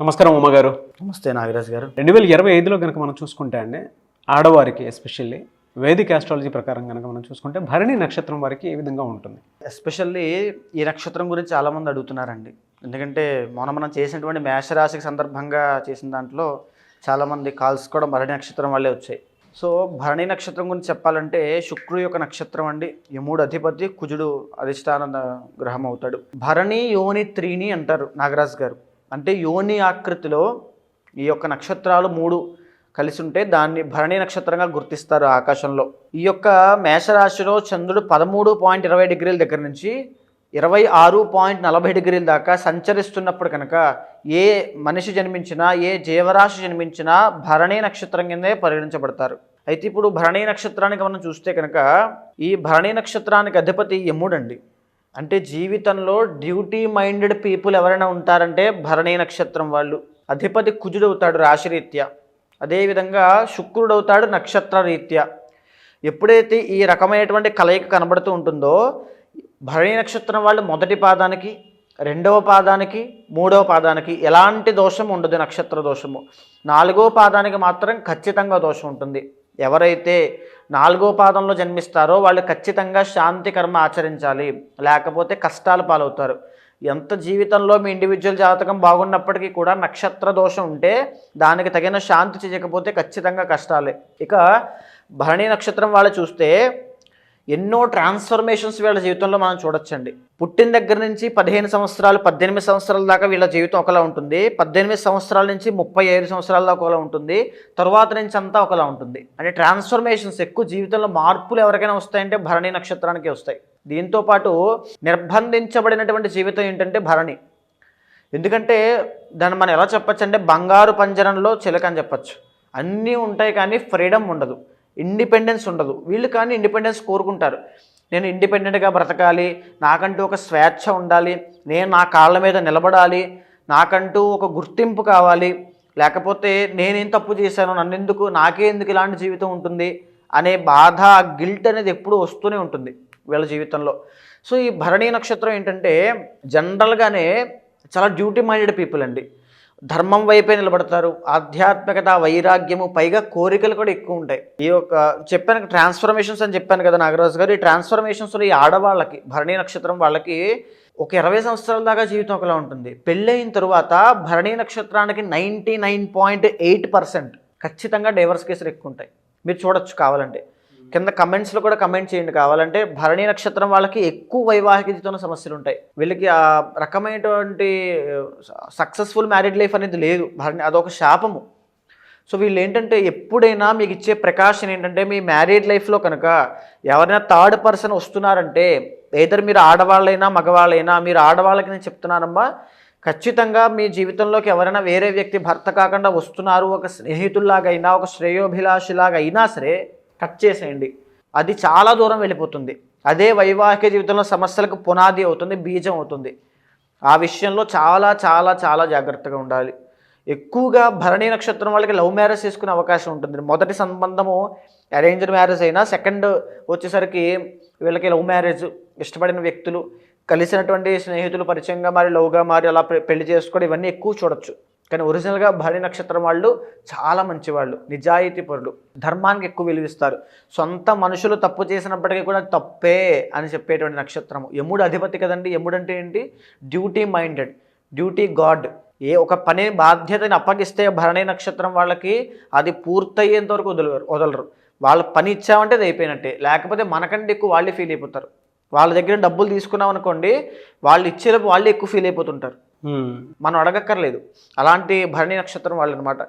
నమస్కారం ఉమ్మగారు. నమస్తే నాగరాజ్ గారు. 2025లో కనుక మనం చూసుకుంటే అండి, ఆడవారికి ఎస్పెషల్లీ వేదిక ఆస్ట్రాలజీ ప్రకారం కనుక మనం చూసుకుంటే భరణి నక్షత్రం వారికి ఏ విధంగా ఉంటుంది? ఎస్పెషల్లీ ఈ నక్షత్రం గురించి చాలామంది అడుగుతున్నారండి. ఎందుకంటే మనం చేసినటువంటి మేషరాశికి సందర్భంగా చేసిన దాంట్లో చాలామంది కాల్స్ కూడా భరణి నక్షత్రం వల్లే వచ్చాయి. సో భరణి నక్షత్రం గురించి చెప్పాలంటే శుక్రుడు యొక్క నక్షత్రం అండి. యముడు అధిపతి, కుజుడు అధిష్టాన గ్రహం అవుతాడు. భరణి యోని త్రీని అంటారు నాగరాజ్ గారు. అంటే యోని ఆకృతిలో ఈ యొక్క నక్షత్రాలు 3 కలిసి ఉంటే దాన్ని భరణి నక్షత్రంగా గుర్తిస్తారు ఆకాశంలో. ఈ యొక్క మేషరాశిలో చంద్రుడు 13.20 డిగ్రీల దగ్గర నుంచి 26.40 డిగ్రీల దాకా సంచరిస్తున్నప్పుడు కనుక ఏ మనిషి జన్మించినా, ఏ జీవరాశి జన్మించినా భరణి నక్షత్రం కిందే పరిగణించబడతారు. అయితే ఇప్పుడు భరణి నక్షత్రానికి మనం చూస్తే కనుక ఈ భరణి నక్షత్రానికి అధిపతి యముడండి. అంటే జీవితంలో డ్యూటీ మైండెడ్ పీపుల్ ఎవరైనా ఉంటారంటే భరణి నక్షత్రం వాళ్ళు. అధిపతి కుజుడు అవుతాడు రాశిరీత్యా, అదేవిధంగా శుక్రుడు అవుతాడు నక్షత్ర రీత్యా. ఎప్పుడైతే ఈ రకమైనటువంటి కలయిక కనబడుతూ ఉంటుందో భరణి నక్షత్రం వాళ్ళు మొదటి పాదానికి, 2వ పాదానికి, 3వ పాదానికి ఎలాంటి దోషం ఉండదు, నక్షత్ర దోషము. 4వ పాదానికి మాత్రం ఖచ్చితంగా దోషం ఉంటుంది. ఎవరైతే 4వ పాదంలో జన్మిస్తారో వాళ్ళు ఖచ్చితంగా శాంతి కర్మ ఆచరించాలి, లేకపోతే కష్టాలు పాలవుతారు. ఎంత జీవితంలో మీ ఇండివిజువల్ జాతకం బాగున్నప్పటికీ కూడా నక్షత్ర దోషం ఉంటే దానికి తగిన శాంతి చేయకపోతే ఖచ్చితంగా కష్టాలే. ఇక భరణి నక్షత్రం వాళ్ళు చూస్తే ఎన్నో ట్రాన్స్ఫర్మేషన్స్ వీళ్ళ జీవితంలో మనం చూడొచ్చండి. పుట్టిన దగ్గర నుంచి 15 సంవత్సరాలు, 18 సంవత్సరాల దాకా వీళ్ళ జీవితం ఒకలా ఉంటుంది. 18 సంవత్సరాల నుంచి 35 సంవత్సరాల దాకా ఒకలా ఉంటుంది. తర్వాత నుంచి అంతా ఒకలా ఉంటుంది. అంటే ట్రాన్స్ఫర్మేషన్స్ ఎక్కువ, జీవితంలో మార్పులు ఎవరికైనా వస్తాయంటే భరణి నక్షత్రానికి వస్తాయి. దీంతోపాటు నిర్బంధించబడినటువంటి జీవితం ఏంటంటే భరణి. ఎందుకంటే దాన్ని మనం ఎలా చెప్పచ్చు అంటే బంగారు పంజరంలో చిలక అని చెప్పచ్చు. అన్నీ ఉంటాయి కానీ ఫ్రీడమ్ ఉండదు, ఇండిపెండెన్స్ ఉండదు. వీళ్ళు కానీ ఇండిపెండెన్స్ కోరుకుంటారు. నేను ఇండిపెండెంట్గా బ్రతకాలి, నాకంటూ ఒక స్వేచ్ఛ ఉండాలి, నేను నా కాళ్ళ మీద నిలబడాలి, నాకంటూ ఒక గుర్తింపు కావాలి, లేకపోతే నేనేం తప్పు చేశాను, నన్నెందుకు, నాకే ఎందుకు ఇలాంటి జీవితం ఉంటుంది అనే బాధ, గిల్ట్ అనేది ఎప్పుడూ వస్తూనే ఉంటుంది వీళ్ళ జీవితంలో. సో ఈ భరణి నక్షత్రం ఏంటంటే జనరల్గానే చాలా డ్యూటీ మైండెడ్ పీపుల్ అండి. ధర్మం వైపే నిలబడతారు, ఆధ్యాత్మికత, వైరాగ్యము, పైగా కోరికలు కూడా ఎక్కువ ఉంటాయి. ఈ యొక్క చెప్పాను ట్రాన్స్ఫర్మేషన్స్ అని చెప్పాను కదా నాగరాజు గారు. ఈ ట్రాన్స్ఫర్మేషన్స్లో ఈ ఆడవాళ్ళకి, భరణి నక్షత్రం వాళ్ళకి ఒక 20 సంవత్సరాల దాకా జీవితం ఒకలా ఉంటుంది. పెళ్ళైన తరువాత భరణి నక్షత్రానికి 99.8% ఖచ్చితంగా డైవర్స్ కేసులు ఎక్కువ ఉంటాయి. మీరు చూడొచ్చు కావాలంటే, కింద కమెంట్స్లో కూడా కమెంట్ చేయండి కావాలంటే. భరణి నక్షత్రం వాళ్ళకి ఎక్కువ వైవాహిక జీవితంలో సమస్యలు ఉంటాయి. వీళ్ళకి ఆ రకమైనటువంటి సక్సెస్ఫుల్ మ్యారీడ్ లైఫ్ అనేది లేదు. భరణి అదొక శాపము. సో వీళ్ళు ఏంటంటే ఎప్పుడైనా మీకు ఇచ్చే ప్రికాషన్ ఏంటంటే మీ మ్యారీడ్ లైఫ్లో కనుక ఎవరైనా థర్డ్ పర్సన్ వస్తున్నారంటే, ఏదర్ మీరు ఆడవాళ్ళైనా మగవాళ్ళైనా, మీరు ఆడవాళ్ళకి నేను చెప్తున్నానమ్మా, ఖచ్చితంగా మీ జీవితంలోకి ఎవరైనా వేరే వ్యక్తి భర్త కాకుండా వస్తున్నారు, ఒక స్నేహితుల్లాగా అయినా, ఒక శ్రేయోభిలాషిలాగా అయినా సరే కట్ చేసేయండి. అది చాలా దూరం వెళ్ళిపోతుంది. అదే వైవాహిక జీవితంలో సమస్యలకు పునాది అవుతుంది, బీజం అవుతుంది. ఆ విషయంలో చాలా చాలా చాలా జాగ్రత్తగా ఉండాలి. ఎక్కువగా భరణి నక్షత్రం వాళ్ళకి లవ్ మ్యారేజ్ చేసుకునే అవకాశం ఉంటుంది. మొదటి సంబంధము అరేంజ్డ్ మ్యారేజ్ అయినా, సెకండ్ వచ్చేసరికి వీళ్ళకి లవ్ మ్యారేజ్, ఇష్టపడిన వ్యక్తులు, కలిసినటువంటి స్నేహితులు పరిచయంగా మారి లవ్గా మారి అలా పెళ్లి చేసుకోవడం, ఇవన్నీ ఎక్కువ చూడొచ్చు. కానీ ఒరిజినల్గా భరణి నక్షత్రం వాళ్ళు చాలా మంచివాళ్ళు, నిజాయితీ పరులు, ధర్మానికి ఎక్కువ విలువిస్తారు. సొంత మనుషులు తప్పు చేసినప్పటికీ కూడా తప్పే అని చెప్పేటువంటి నక్షత్రము. యముడు అధిపతి కదండి. యముడు అంటే ఏంటి? Duty minded, duty God. ఏ ఒక పని బాధ్యతని అప్పగిస్తే భరణి నక్షత్రం వాళ్ళకి అది పూర్తయ్యేంత వరకు వదలరు. వాళ్ళ పని ఇచ్చామంటే అది అయిపోయినట్టే, లేకపోతే మనకంటే ఎక్కువ వాళ్ళే ఫీల్ అయిపోతారు. వాళ్ళ దగ్గర డబ్బులు తీసుకున్నాం అనుకోండి, వాళ్ళు ఇచ్చేలోపు వాళ్ళే ఎక్కువ ఫీల్ అయిపోతుంటారు, మనం అడగక్కర్లేదు. అలాంటి భరణి నక్షత్రం వాళ్ళు అనమాట.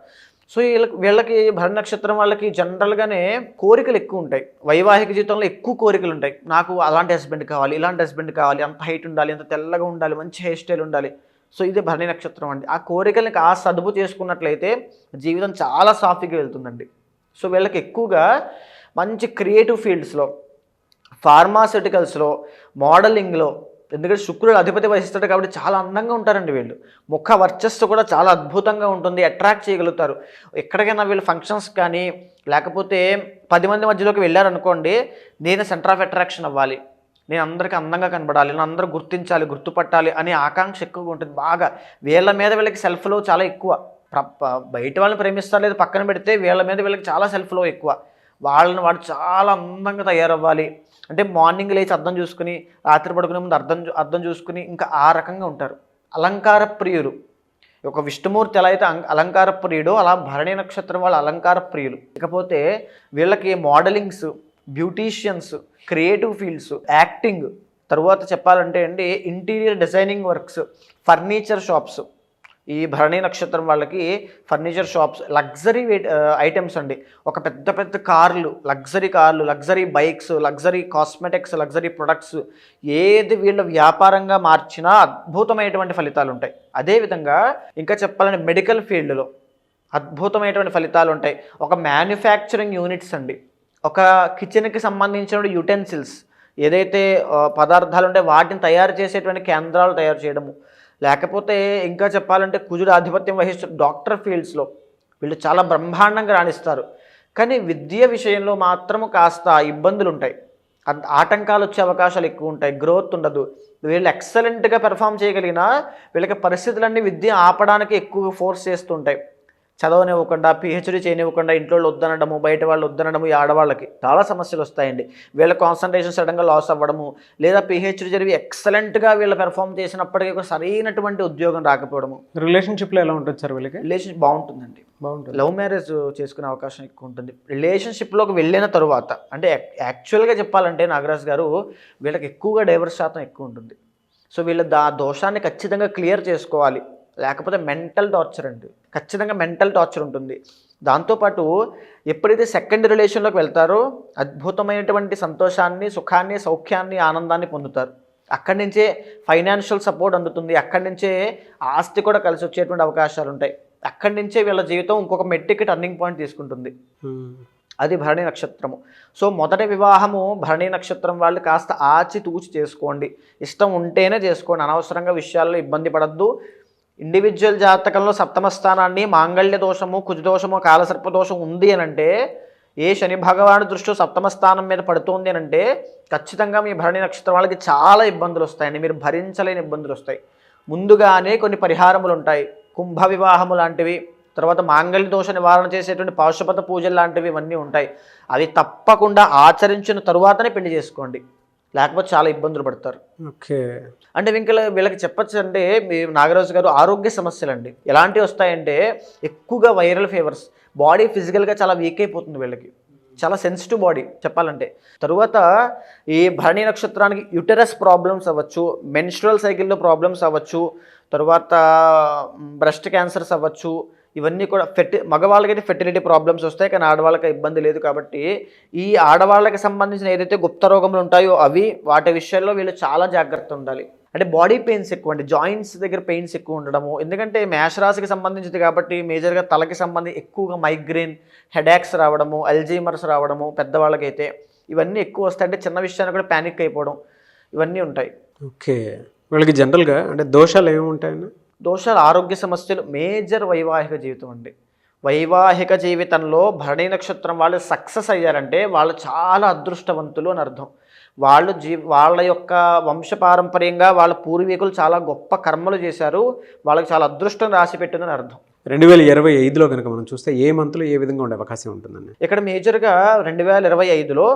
సో వీళ్ళకి భరణి నక్షత్రం వాళ్ళకి జనరల్గానే కోరికలు ఎక్కువ ఉంటాయి. వైవాహిక జీవితంలో ఎక్కువ కోరికలు ఉంటాయి. నాకు అలాంటి హస్బెండ్ కావాలి, ఇలాంటి హస్బెండ్ కావాలి, అంత హైట్ ఉండాలి, అంత తెల్లగా ఉండాలి, మంచి హెయిర్ స్టైల్ ఉండాలి. సో ఇది భరణి నక్షత్రం అండి. ఆ కోరికల్ని కాస్త అదుపు చేసుకున్నట్లయితే జీవితం చాలా సాఫీగా వెళ్తుందండి. సో వీళ్ళకి ఎక్కువగా మంచి క్రియేటివ్ ఫీల్డ్స్లో, ఫార్మాస్యూటికల్స్లో, మోడలింగ్లో, ఎందుకంటే శుక్రుడు అధిపతి వహిస్తాడు కాబట్టి చాలా అందంగా ఉంటారండి వీళ్ళు. ముఖ వర్చస్సు కూడా చాలా అద్భుతంగా ఉంటుంది, అట్రాక్ట్ చేయగలుగుతారు. ఎక్కడికైనా వీళ్ళు ఫంక్షన్స్ కానీ లేకపోతే 10 మంది మధ్యలోకి వెళ్ళారనుకోండి, నేను సెంటర్ ఆఫ్ అట్రాక్షన్ అవ్వాలి, నేను అందరికీ అందంగా కనబడాలి, నేను అందరూ గుర్తించాలి, గుర్తుపట్టాలి అనే ఆకాంక్ష ఎక్కువగా ఉంటుంది బాగా. వీళ్ళ మీద వీళ్ళకి సెల్ఫ్ లవ్ చాలా ఎక్కువ. బయట వాళ్ళని ప్రేమిస్తారు లేదు పక్కన పెడితే, వీళ్ళ మీద వీళ్ళకి చాలా సెల్ఫ్ లవ్ ఎక్కువ. వాడు చాలా అందంగా తయారవ్వాలి అంటే మార్నింగ్ లేచి అద్దం చూసుకుని, రాత్రి పడుకునే ముందు అద్దం చూసుకుని ఇంకా ఆ రకంగా ఉంటారు. అలంకార ప్రియులు. ఒక విష్ణుమూర్తి ఎలా అయితే అలంకార ప్రియుడో అలా భరణి నక్షత్రం వాళ్ళ అలంకార ప్రియులు. ఇకపోతే వీళ్ళకి modellings, beauticians, creative fields, acting, తర్వాత చెప్పాలంటే అండి interior designing works, furniture shops. ఈ భరణి నక్షత్రం వాళ్ళకి ఫర్నిచర్ షాప్స్, లగ్జరీ ఐటమ్స్ అండి. ఒక పెద్ద పెద్ద కార్లు, luxury bikes, luxury cosmetics, luxury products, ఏది వీళ్ళ వ్యాపారంగా మార్చినా అద్భుతమైనటువంటి ఫలితాలు ఉంటాయి. అదేవిధంగా ఇంకా చెప్పాలంటే మెడికల్ ఫీల్డ్లో అద్భుతమైనటువంటి ఫలితాలు ఉంటాయి. ఒక మ్యానుఫ్యాక్చరింగ్ యూనిట్స్ అండి, ఒక కిచెన్కి సంబంధించిన యుటెన్సిల్స్, ఏదైతే పదార్థాలు ఉంటే వాటిని తయారు చేసేటువంటి కేంద్రాలు తయారు చేయడము. లేకపోతే ఇంకా చెప్పాలంటే కుజుడు ఆధిపత్యం వహిస్తున్న డాక్టర్ ఫీల్డ్స్లో వీళ్ళు చాలా బ్రహ్మాండంగా రాణిస్తారు. కానీ విద్య విషయంలో మాత్రము కాస్త ఇబ్బందులు ఉంటాయి, ఆటంకాలు వచ్చే అవకాశాలు ఎక్కువ ఉంటాయి, గ్రోత్ ఉండదు. వీళ్ళు ఎక్సలెంట్గా పెర్ఫామ్ చేయగలిగినా వీళ్ళకి పరిస్థితులన్నీ విద్య ఆపడానికి ఎక్కువ ఫోర్స్ చేస్తుంటాయి. చదవనివ్వకుండా, పిహెచ్డీ చేయనివ్వకుండా, ఇంట్లో వద్దనడము, బయట వాళ్ళు వద్దనడము, ఈ ఆడవాళ్ళకి చాలా సమస్యలు వస్తాయండి. వీళ్ళ కాన్సన్ట్రేషన్ సడన్గా లాస్ అవ్వడము, లేదా పిహెచ్డీ జరిగి ఎక్సలెంట్గా వీళ్ళు పెర్ఫామ్ చేసినప్పటికీ ఒక సరైనటువంటి ఉద్యోగం రాకపోవడము. రిలేషన్షిప్లో ఎలా ఉంటుంది సార్ వీళ్ళకి? రిలేషన్షిప్ బాగుంటుందండి, బాగుంటుంది. లవ్ మ్యారేజ్ చేసుకునే అవకాశం ఎక్కువ ఉంటుంది. రిలేషన్షిప్లోకి వెళ్ళిన తరువాత అంటే యాక్చువల్గా చెప్పాలంటే నాగరాజ్ గారు వీళ్ళకి ఎక్కువగా డైవర్స్ శాతం ఎక్కువ ఉంటుంది. సో వీళ్ళ దోషాన్ని ఖచ్చితంగా క్లియర్ చేసుకోవాలి, లేకపోతే మెంటల్ టార్చర్ అండి, ఖచ్చితంగా మెంటల్ టార్చర్ ఉంటుంది. దాంతోపాటు ఎప్పుడైతే సెకండ్ రిలేషన్లోకి వెళ్తారో అద్భుతమైనటువంటి సంతోషాన్ని, సుఖాన్ని, సౌఖ్యాన్ని, ఆనందాన్ని పొందుతారు. అక్కడి నుంచే ఫైనాన్షియల్ సపోర్ట్ అందుతుంది, అక్కడి నుంచే ఆస్తి కూడా కలిసి వచ్చేటువంటి అవకాశాలు ఉంటాయి. అక్కడి నుంచే వీళ్ళ జీవితం ఇంకొక మెట్టికి టర్నింగ్ పాయింట్ తీసుకుంటుంది. అది భరణి నక్షత్రము. సో మొదటి వివాహము భరణి నక్షత్రం వాళ్ళు కాస్త ఆచితూచి చేసుకోండి, ఇష్టం ఉంటేనే చేసుకోండి, అనవసరంగా విషయాల్లో ఇబ్బంది పడద్దు. ఇండివిజువల్ జాతకంలో సప్తమ స్థానాన్ని మాంగళ్య దోషము, కుజదోషము, కాలసర్ప దోషం ఉంది అని అంటే, ఏ శని భగవాను దృష్టి సప్తమ స్థానం మీద పడుతుంది అని అంటే ఖచ్చితంగా మీ భరణి నక్షత్రం వాళ్ళకి చాలా ఇబ్బందులు వస్తాయండి, మీరు భరించలేని ఇబ్బందులు వస్తాయి. ముందుగానే కొన్ని పరిహారములు ఉంటాయి, కుంభ వివాహము లాంటివి, తర్వాత మాంగళ్య దోష నివారణ చేసేటువంటి పాశుపత పూజలు లాంటివి ఇవన్నీ ఉంటాయి. అవి తప్పకుండా ఆచరించిన తరువాతనే పెళ్లి చేసుకోండి, లేకపోతే చాలా ఇబ్బందులు పడతారు. ఓకే. అంటే వీళ్ళకి చెప్పచ్చు అంటే మీ నాగరాజు గారు ఆరోగ్య సమస్యలు అండి ఎలాంటివి వస్తాయంటే ఎక్కువగా వైరల్ ఫీవర్స్, బాడీ ఫిజికల్గా చాలా వీక్ అయిపోతుంది, వీళ్ళకి చాలా సెన్సిటివ్ బాడీ చెప్పాలంటే. తరువాత ఈ భరణి నక్షత్రానికి యుటెరస్ ప్రాబ్లమ్స్ అవ్వచ్చు, మెన్స్ట్రువల్ సైకిల్లో ప్రాబ్లమ్స్ అవ్వచ్చు, తర్వాత బ్రెస్ట్ క్యాన్సర్స్ అవ్వచ్చు, ఇవన్నీ కూడా మగవాళ్ళకైతే ఫెర్టిలిటీ ప్రాబ్లమ్స్ వస్తాయి, కానీ ఆడవాళ్ళకి ఇబ్బంది లేదు. కాబట్టి ఈ ఆడవాళ్ళకి సంబంధించిన ఏదైతే గుప్త రోగములు ఉంటాయో అవి, వాటి విషయాల్లో వీళ్ళు చాలా జాగ్రత్త ఉండాలి. అంటే బాడీ పెయిన్స్ ఎక్కువ అండి, జాయింట్స్ దగ్గర పెయిన్స్ ఎక్కువ ఉండడము, ఎందుకంటే మేషరాశికి సంబంధించింది కాబట్టి మేజర్గా తలకి సంబంధించి ఎక్కువగా మైగ్రేన్, హెడేక్స్ రావడము, అల్జీమర్స్ రావడము పెద్దవాళ్ళకైతే ఇవన్నీ ఎక్కువ వస్తాయి. అంటే చిన్న విషయాన్ని కూడా ప్యానిక్ అయిపోవడం ఇవన్నీ ఉంటాయి. ఓకే. వీళ్ళకి జనరల్గా అంటే దోషాలు ఏమి ఉంటాయన్నా? దోషాలు, ఆరోగ్య సమస్యలు, మేజర్ వైవాహిక జీవితం అండి. వైవాహిక జీవితంలో భరణి నక్షత్రం వాళ్ళు సక్సెస్ అయ్యారంటే వాళ్ళు చాలా అదృష్టవంతులు అని అర్థం. వాళ్ళ యొక్క వంశపారంపర్యంగా వాళ్ళ పూర్వీకులు చాలా గొప్ప కర్మలు చేశారు, వాళ్ళకి చాలా అదృష్టం రాసి పెట్టిందని అర్థం. 2025లో కనుక మనం చూస్తే ఏ మంత్లో ఏ విధంగా ఉండే అవకాశం ఉంటుందండి? ఇక్కడ మేజర్గా 2025లో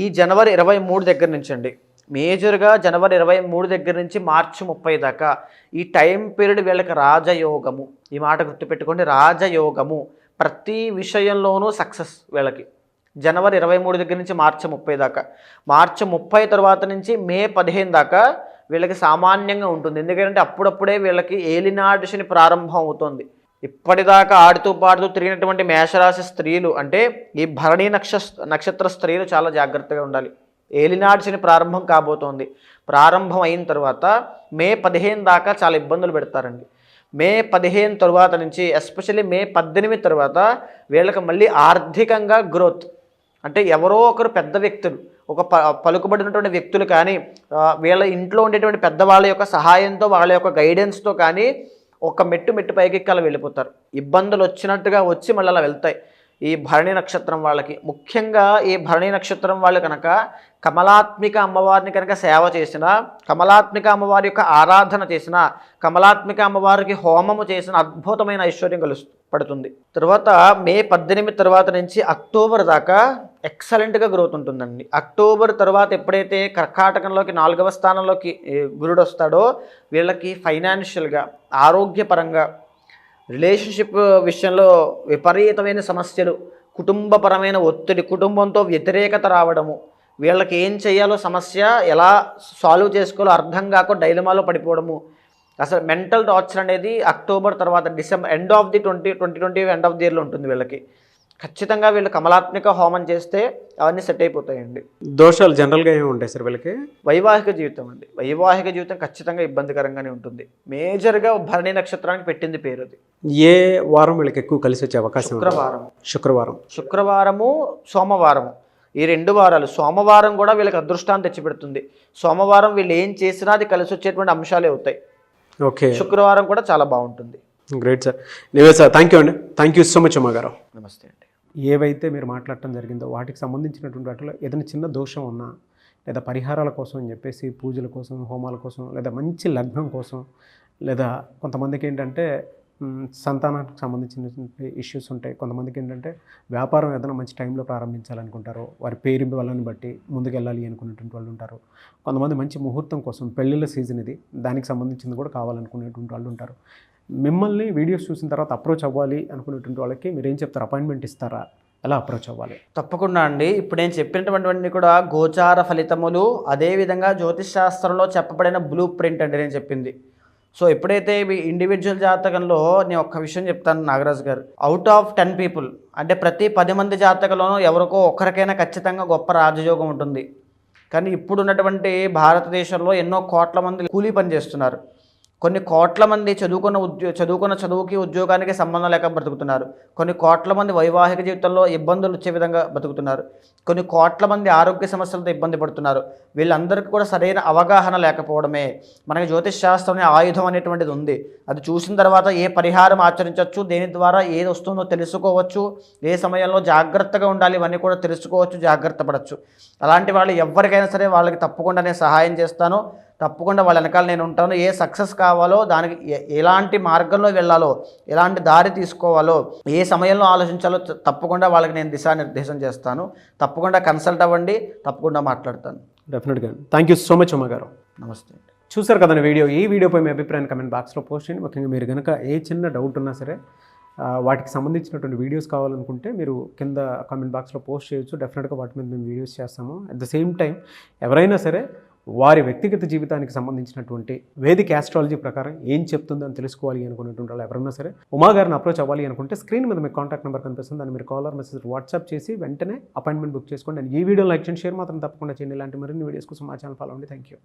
ఈ జనవరి 23 దగ్గర నుంచి అండి, మేజర్గా జనవరి 23 దగ్గర నుంచి మార్చి 30 దాకా ఈ టైం పీరియడ్ వీళ్ళకి రాజయోగము. ఈ మాట గుర్తుపెట్టుకోండి, రాజయోగము. ప్రతి విషయంలోనూ సక్సెస్ వీళ్ళకి. జనవరి 23 దగ్గర నుంచి మార్చి 30 దాకా. మార్చి 30 తర్వాత నుంచి మే 15 దాకా వీళ్ళకి సామాన్యంగా ఉంటుంది, ఎందుకంటే అప్పుడప్పుడే వీళ్ళకి ఏలినాటి శని ప్రారంభం అవుతుంది. ఇప్పటిదాకా ఆడుతూ పాడుతూ తిరిగినటువంటి మేషరాశి స్త్రీలు అంటే ఈ భరణి నక్షత్ర స్త్రీలు చాలా జాగ్రత్తగా ఉండాలి. ఏలినాటి శని ప్రారంభం కాబోతోంది. ప్రారంభం అయిన తర్వాత మే 15 దాకా చాలా ఇబ్బందులు పెడతారండి. మే 15 తర్వాత నుంచి ఎస్పెషల్లీ మే 18 తర్వాత వీళ్ళకి మళ్ళీ ఆర్థికంగా గ్రోత్. అంటే ఎవరో ఒకరు పెద్ద వ్యక్తులు, ఒక పలుకుబడినటువంటి వ్యక్తులు కానీ వీళ్ళ ఇంట్లో ఉండేటువంటి పెద్దవాళ్ళ యొక్క సహాయంతో, వాళ్ళ యొక్క గైడెన్స్తో కానీ ఒక మెట్టు పైకి అలా వెళ్ళిపోతారు. ఇబ్బందులు వచ్చినట్టుగా వచ్చి మళ్ళీ అలా వెళ్తాయి. ఈ భరణి నక్షత్రం వాళ్ళకి, ముఖ్యంగా ఈ భరణి నక్షత్రం వాళ్ళు కనుక కమలాత్మిక అమ్మవారిని కనుక సేవ చేసిన, కమలాత్మిక అమ్మవారి యొక్క ఆరాధన చేసిన, కమలాత్మిక అమ్మవారికి హోమము చేసిన అద్భుతమైన ఐశ్వర్యం పడుతుంది. తర్వాత మే 18 తర్వాత నుంచి అక్టోబర్ దాకా ఎక్సలెంట్గా గ్రోత్ ఉంటుందండి. అక్టోబర్ తర్వాత ఎప్పుడైతే కర్కాటకంలోకి 4వ స్థానంలోకి గురుడు వస్తాడో వీళ్ళకి ఫైనాన్షియల్గా, ఆరోగ్యపరంగా, రిలేషన్షిప్ విషయంలో విపరీతమైన సమస్యలు, కుటుంబపరమైన ఒత్తిడి, కుటుంబంతో వ్యతిరేకత రావడము, వీళ్ళకి ఏం చేయాలో సమస్య ఎలా సాల్వ్ చేసుకోవాలో అర్థం కాక డైలమాలో పడిపోవడము, అసలు మెంటల్ టార్చర్ అనేది అక్టోబర్ తర్వాత December end of the 2020 end of the ఇయర్లో ఉంటుంది వీళ్ళకి. ఖచ్చితంగా వీళ్ళు కమలాత్మిక హోమం చేస్తే అవన్నీ సెట్ అయిపోతాయండి. దోషాలు జనరల్గా ఏమి ఉంటాయి సార్ వీళ్ళకి? వైవాహిక జీవితం అండి. వైవాహిక జీవితం ఖచ్చితంగా ఇబ్బందికరంగానే ఉంటుంది. మేజర్గా భరణి నక్షత్రానికి పెట్టింది పేరు అది. ఏ వారం వీళ్ళకి ఎక్కువ కలిసి వచ్చే అవకాశం? శుక్రవారము, సోమవారము, ఈ 2 వారాలు. సోమవారం కూడా వీళ్ళకి అదృష్టాన్ని తెచ్చిపెడుతుంది. సోమవారం వీళ్ళు ఏం చేసినా అది కలిసి వచ్చేటువంటి అంశాలే అవుతాయి. ఓకే. శుక్రవారం కూడా చాలా బాగుంటుంది. Great sir. నివే సార్, థ్యాంక్ యూ అండి. థ్యాంక్ యూ సో మచ్ అమ్మగారు. నమస్తే అండి. ఏవైతే మీరు మాట్లాడటం జరిగిందో వాటికి సంబంధించినటువంటి వాటిలో ఏదైనా చిన్న దోషం ఉన్నా, లేదా పరిహారాల కోసం అని చెప్పేసి పూజల కోసం, హోమాల కోసం, లేదా మంచి లగ్నం కోసం, లేదా కొంతమందికి ఏంటంటే సంతానానికి సంబంధించినటువంటి ఇష్యూస్ ఉంటాయి. కొంతమందికి ఏంటంటే వ్యాపారం ఏదైనా మంచి టైంలో ప్రారంభించాలనుకుంటారో, వారి పేరు వాళ్ళని బట్టి ముందుకెళ్ళాలి అనుకునేటువంటి వాళ్ళు ఉంటారు. కొంతమంది మంచి ముహూర్తం కోసం, పెళ్ళిళ్ళ సీజన్ ఇది, దానికి సంబంధించింది కూడా కావాలనుకునేటువంటి వాళ్ళు ఉంటారు. మిమ్మల్ని వీడియోస్ చూసిన తర్వాత అప్రోచ్ అవ్వాలి అనుకునేటువంటి వాళ్ళకి మీరు ఏం చెప్తారు? అపాయింట్మెంట్ ఇస్తారా? ఎలా అప్రోచ్ అవ్వాలి? తప్పకుండా అండి. ఇప్పుడు నేను చెప్పినటువంటివన్నీ కూడా గోచార ఫలితములు, అదేవిధంగా జ్యోతిష్ శాస్త్రంలో చెప్పబడిన బ్లూ ప్రింట్ అండి నేను చెప్పింది. సో ఎప్పుడైతే మీ ఇండివిజువల్ జాతకంలో నేను ఒక్క విషయం చెప్తాను నాగరాజు గారు, అవుట్ ఆఫ్ 10 పీపుల్ అంటే ప్రతి 10 మంది జాతకంలోనూ ఎవరికో ఒక్కరికైనా ఖచ్చితంగా గొప్ప రాజయోగం ఉంటుంది. కానీ ఇప్పుడున్నటువంటి భారతదేశంలో ఎన్నో కోట్ల మంది కూలీ పని చేస్తున్నారు. కొన్ని కోట్ల మంది చదువుకున్న చదువుకి, ఉద్యోగానికి సంబంధం లేక బ్రతుకుతున్నారు. కొన్ని కోట్ల మంది వైవాహిక జీవితంలో ఇబ్బందులు వచ్చే విధంగా బతుకుతున్నారు. కొన్ని కోట్ల మంది ఆరోగ్య సమస్యలతో ఇబ్బంది పడుతున్నారు. వీళ్ళందరికీ కూడా సరైన అవగాహన లేకపోవడమే. మనకి జ్యోతిష్ శాస్త్రం ఆయుధం అనేటువంటిది ఉంది. అది చూసిన తర్వాత ఏ పరిహారం ఆచరించవచ్చు, దేని ద్వారా ఏది వస్తుందో తెలుసుకోవచ్చు, ఏ సమయంలో జాగ్రత్తగా ఉండాలి ఇవన్నీ కూడా తెలుసుకోవచ్చు, జాగ్రత్త పడవచ్చు. అలాంటి వాళ్ళు ఎవరికైనా సరే వాళ్ళకి తప్పకుండా నేను సహాయం చేస్తాను. తప్పకుండా వాళ్ళ వెనకాల నేను ఉంటాను. ఏ సక్సెస్ కావాలో, దానికి ఎలాంటి మార్గంలో వెళ్ళాలో, ఎలాంటి దారి తీసుకోవాలో, ఏ సమయంలో ఆలోచించాలో తప్పకుండా వాళ్ళకి నేను దిశానిర్దేశం చేస్తాను. తప్పకుండా కన్సల్ట్ అవ్వండి, తప్పకుండా మాట్లాడతాను. డెఫినెట్గా. థ్యాంక్ యూ సో మచ్ అమ్మగారు. నమస్తే అండి. చూసారు కదండి వీడియో. ఈ వీడియోపై మీ అభిప్రాయాన్ని కమెంట్ బాక్స్లో పోస్ట్ చేయండి. ముఖ్యంగా మీరు కనుక ఏ చిన్న డౌట్ ఉన్నా సరే, వాటికి సంబంధించినటువంటి వీడియోస్ కావాలనుకుంటే మీరు కింద కామెంట్ బాక్స్లో పోస్ట్ చేయొచ్చు. డెఫినెట్గా వాటి మీద మేము వీడియోస్ చేస్తాము. అట్ ద సేమ్ టైం ఎవరైనా సరే వారి వ్యక్తిగత జీవితానికి సంబంధించినటువంటి వేదిక ఆస్ట్రాలజీ ప్రకారం ఏం చెప్తుందో అని తెలుసుకోవాలి అనుకునేటువంటి వాళ్ళు ఎవరైనా సరే ఉమా గారిని అప్రోచ్ అవ్వాలి అనుకుంటే స్క్రీన్ మీద మీకు కాంటాక్ట్ నెంబర్ కనిపిస్తుంది. దాన్ని మీరు కాల్ ఆర్ మెసేజ్ వాట్సాప్ చేసి వెంటనే అపాయింట్మెంట్ బుక్ చేసుకోండి. అండ్ ఈ వీడియో లైక్ చేయండి, షేర్ మాత్రం తప్పకుండా చేయండి. ఇలాంటి మరిన్ని వీడియోస్ కోసం మా ఛానల్ ఫాలో అవ్వండి. Thank you.